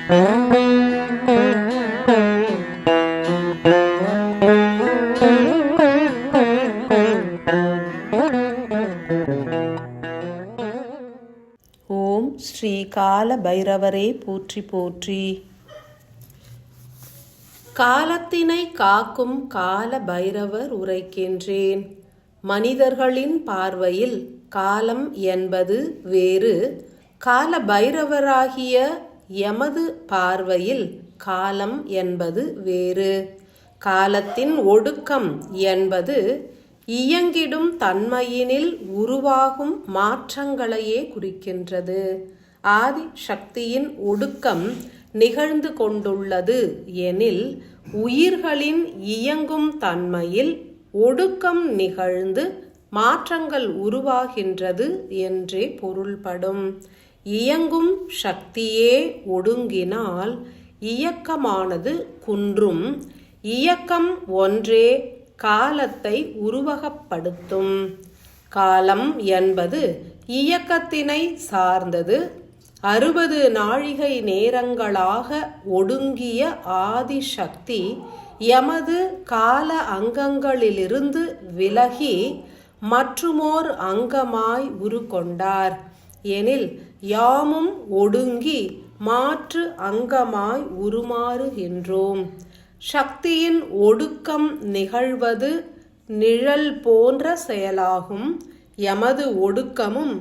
ஓம் ஸ்ரீ கால பைரவரே போற்றி போற்றி. காலத்தினை காக்கும் கால பைரவர் உரைக்கின்றேன். மனிதர்களின் பார்வையில் காலம் என்பது வேறு, கால பைரவராகிய எமது பார்வையில் காலம் என்பது வேறு. காலத்தின் ஒடுக்கம் என்பது இயங்கிடும் தன்மையினில் உருவாகும் மாற்றங்களையே குறிக்கின்றது. ஆதி சக்தியின் ஒடுக்கம் நிகழ்ந்து கொண்டுள்ளது எனில் உயிர்களின் இயங்கும் தன்மையில் ஒடுக்கம் நிகழ்ந்து மாற்றங்கள் உருவாகின்றது என்றே பொருள்படும். இயங்கும் சக்தியே ஒடுங்கினால் இயக்கமானது குன்றும். இயக்கம் ஒன்றே காலத்தை உருவகப்படுத்தும். காலம் என்பது இயக்கத்தினை சார்ந்தது. 60 நாழிகை நேரங்களாக ஒடுங்கிய ஆதிசக்தி எமது கால அங்கங்களிலிருந்து விலகி மற்றுமோர் அங்கமாய் உருக்கொண்டார் எனில் யாமும் ஒடுங்கி மாற்று அங்கமாய் உருமாறுகின்றோம். சக்தியின் ஒடுக்கம் நிகழ்வது நிழல் போன்ற செயலாகும். எமது ஒடுக்கமும்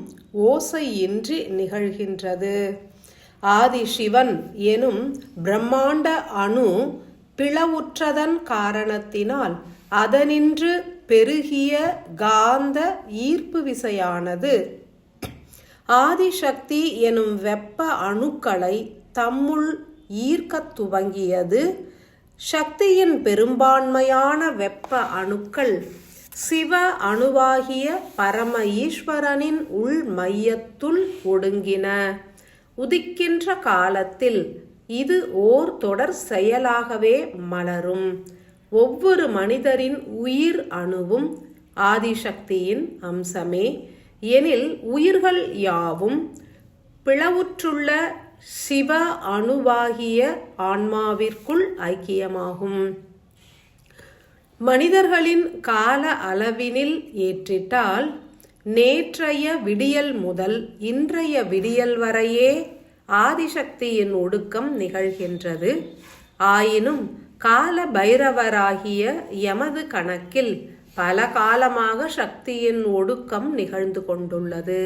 ஓசையின்றி நிகழ்கின்றது. ஆதிசிவன் எனும் பிரம்மாண்ட அணு பிளவுற்றதன் காரணத்தினால் அதனின்று பெருகிய காந்த ஈர்ப்பு விசையானது ஆதிசக்தி எனும் வெப்ப அணுக்களை தம்முள் ஈர்க்கத் துவங்கியது. சக்தியின் பெரும்பான்மையான வெப்ப அணுக்கள் சிவ அணுவாகிய பரம ஈஸ்வரனின் உள் மையத்துள் ஒடுங்கின. உதிக்கின்ற காலத்தில் இது ஓர் தொடர் செயலாகவே மலரும். ஒவ்வொரு மனிதரின் உயிர் அணுவும் ஆதிசக்தியின் அம்சமே எனில் உயிர்கள் யாவும் பிளவுற்றுள்ள சிவ அணுவாகிய ஆன்மாவிற்குள் ஐக்கியமாகும். மனிதர்களின் கால அளவினில் ஏற்றிட்டால் நேற்றைய விடியல் முதல் இன்றைய விடியல் வரையே ஆதிசக்தியின் ஒடுக்கம் நிகழ்கின்றது. ஆயினும் கால பைரவராகிய எமது கணக்கில் பல காலமாக சக்தியின் ஒடுக்கம் நிகழ்ந்து கொண்டுள்ளது.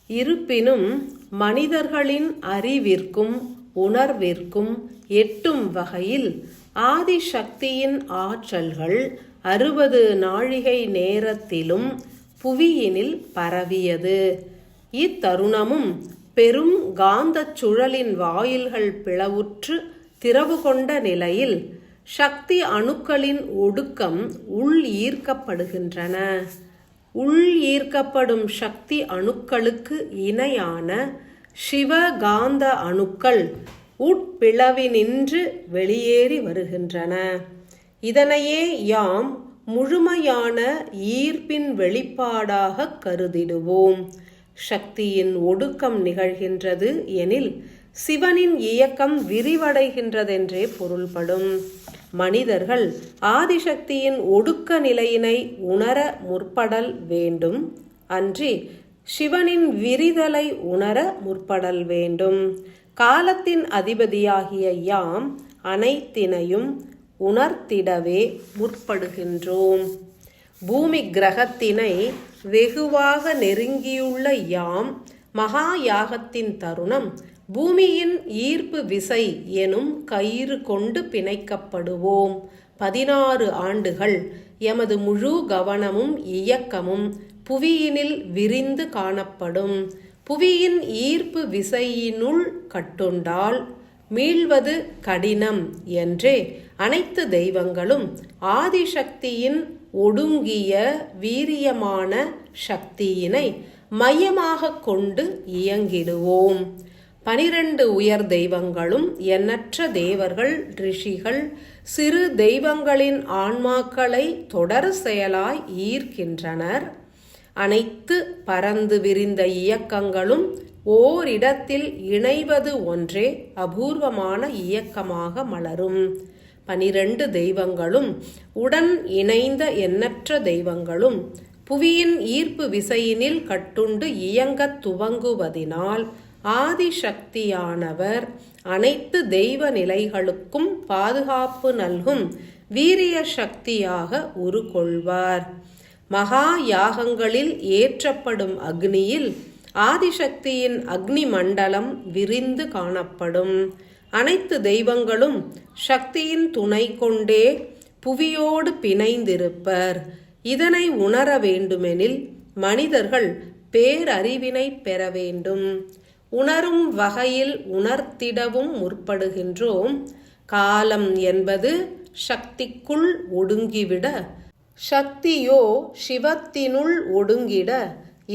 இருப்பினும் மனிதர்களின் அறிவிற்கும் உணர்விற்கும் எட்டும் வகையில் ஆதிசக்தியின் ஆற்றல்கள் 60 நாழிகை நேரத்திலும் புவியினில் பரவியது. இத்தருணமும் பெரும் காந்தச் சுழலின் வாயில்கள் பிளவுற்று திறவு கொண்ட நிலையில் சக்தி அணுக்களின் ஒடுக்கம் உள் ஈர்க்கப்படுகின்றன. உள் ஈர்க்கப்படும் சக்தி அணுக்களுக்கு இணையான சிவகாந்த அணுக்கள் உட்பிளவினின்று வெளியேறி வருகின்றன. இதனையே யாம் முழுமையான ஈர்ப்பின் வெளிப்பாடாக கருதிடுவோம். சக்தியின் ஒடுக்கம் நிகழ்கின்றது எனில் சிவனின் இயக்கம் விரிவடைகின்றதென்றே பொருள்படும். மனிதர்கள் ஆதிசக்தியின் ஒடுக்க நிலையினை உணர முற்படல் வேண்டும். அன்றி சிவனின் விரிதலை உணர முற்படல் வேண்டும். காலத்தின் அதிபதியாகிய யாம் அனைத்தினையும் உணர்த்திடவே முற்படுகின்றோம். பூமி கிரகத்தினை வெகுவாக நெருங்கியுள்ள யாம் மகா யாகத்தின் தருணம் பூமியின் ஈர்ப்பு விசை எனும் கயிறு கொண்டு பிணைக்கப்படுவோம். 16 ஆண்டுகள் எமது முழு கவனமும் இயக்கமும் புவியினில் விரிந்து காணப்படும். புவியின் ஈர்ப்பு விசையினுள் கட்டுண்டால் மீள்வது கடினம் என்றே அனைத்து தெய்வங்களும் ஆதிசக்தியின் ஒடுங்கிய வீரியமான சக்தியினை மையமாக கொண்டு இயங்கிடுவோம். 12 உயர் தெய்வங்களும் எண்ணற்ற தேவர்கள் ரிஷிகள் சிறு தெய்வங்களின் ஆன்மாக்களை தொடர் செயலாய் ஈர்க்கின்றனர். அனைத்து பரந்து விரிந்த இயக்கங்களும் ஓரிடத்தில் இணைவது ஒன்றே அபூர்வமான இயக்கமாக மலரும். 12 தெய்வங்களும் உடன் இணைந்த எண்ணற்ற தெய்வங்களும் புவியின் ஈர்ப்பு விசையினில் கட்டுண்டு இயங்கத் துவங்குவதினால் ஆதிசக்தியானவர் அனைத்து தெய்வ நிலைகளுக்கும் பாதுகாப்பு நல்கும் வீரிய சக்தியாக உருக்கொள்வார். மகா யாகங்களில் ஏற்றப்படும் அக்னியில் ஆதிசக்தியின் அக்னி மண்டலம் விரிந்து காணப்படும். அனைத்து தெய்வங்களும் சக்தியின் துணை கொண்டே புவியோடு பிணைந்திருப்பர். இதனை உணர வேண்டுமெனில் மனிதர்கள் பேரறிவினை பெற வேண்டும். உணரும் வகையில் உணர்த்திடவும் முற்படுகின்றோம். காலம் என்பது சக்திக்குள் ஒடுங்கிவிட, சக்தியோ சிவத்தினுள் ஒடுங்கிட,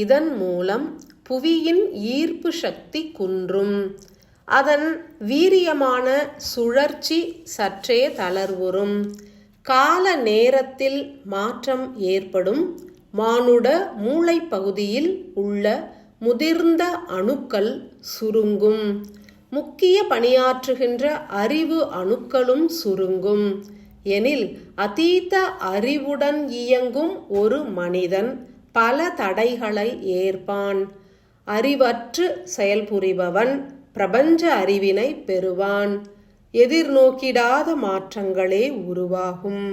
இதன் மூலம் புவியின் ஈர்ப்பு சக்தி குன்றும். அதன் வீரியமான சுழற்சி சற்றே தளர்வுறும். கால நேரத்தில் மாற்றம் ஏற்படும். மானுட மூளை பகுதியில் உள்ள முதிர்ந்த அணுக்கள் சுருங்கும். முக்கிய பணியாற்றுகின்ற அறிவு அணுக்களும் சுருங்கும். எனில் அதீத அறிவுடன் இயங்கும் ஒரு மனிதன் பல தடைகளை ஏற்பான். அறிவற்று செயல்புரிபவன் பிரபஞ்ச அறிவினை பெறுவான். எதிர்நோக்கிடாத மாற்றங்களே உருவாகும்.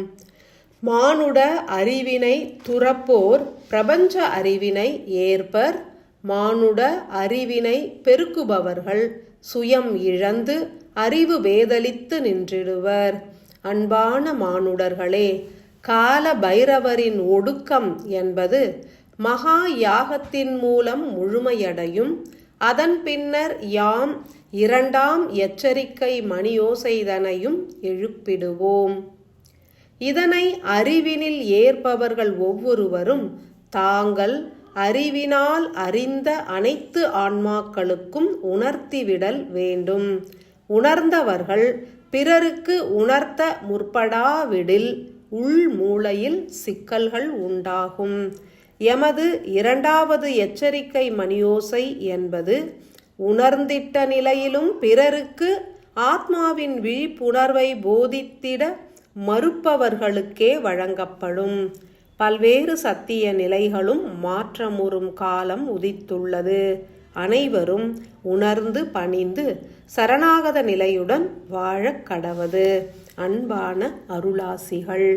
மானுட அறிவினை துறப்போர் பிரபஞ்ச அறிவினை ஏற்பர். மானுட அறிவினை பெருக்குபவர்கள் சுயம் இழந்து அறிவு பேதலித்து நின்றிடுவர். அன்பான மானுடர்களே, கால பைரவரின் ஒடுக்கம் என்பது மகா யாகத்தின் மூலம் முழுமையடையும். அதன் பின்னர் யாம் 2ஆம் எச்சரிக்கை மணியோசைதனையும் எழுப்பிடுவோம். இதனை அறிவினில் ஏற்பவர்கள் ஒவ்வொருவரும் தாங்கள் அறிவினால் அறிந்த அனைத்து ஆன்மாக்களுக்கும் உணர்த்திவிடல் வேண்டும். உணர்ந்தவர்கள் பிறருக்கு உணர்த்த முற்படாவிடில் உள் மூளையில் சிக்கல்கள் உண்டாகும். எமது 2வது எச்சரிக்கை மணியோசை என்பது உணர்ந்திட்ட நிலையிலும் பிறருக்கு ஆத்மாவின் விழிப்புணர்வை போதித்திட மறுப்பவர்களுக்கே வழங்கப்படும். பல்வேறு சத்திய நிலைகளும் மாற்றமுறும் காலம் உதித்துள்ளது. அனைவரும் உணர்ந்து பணிந்து சரணாகத நிலையுடன் வாழக் கடவது. அன்பான அருளாசிகள்.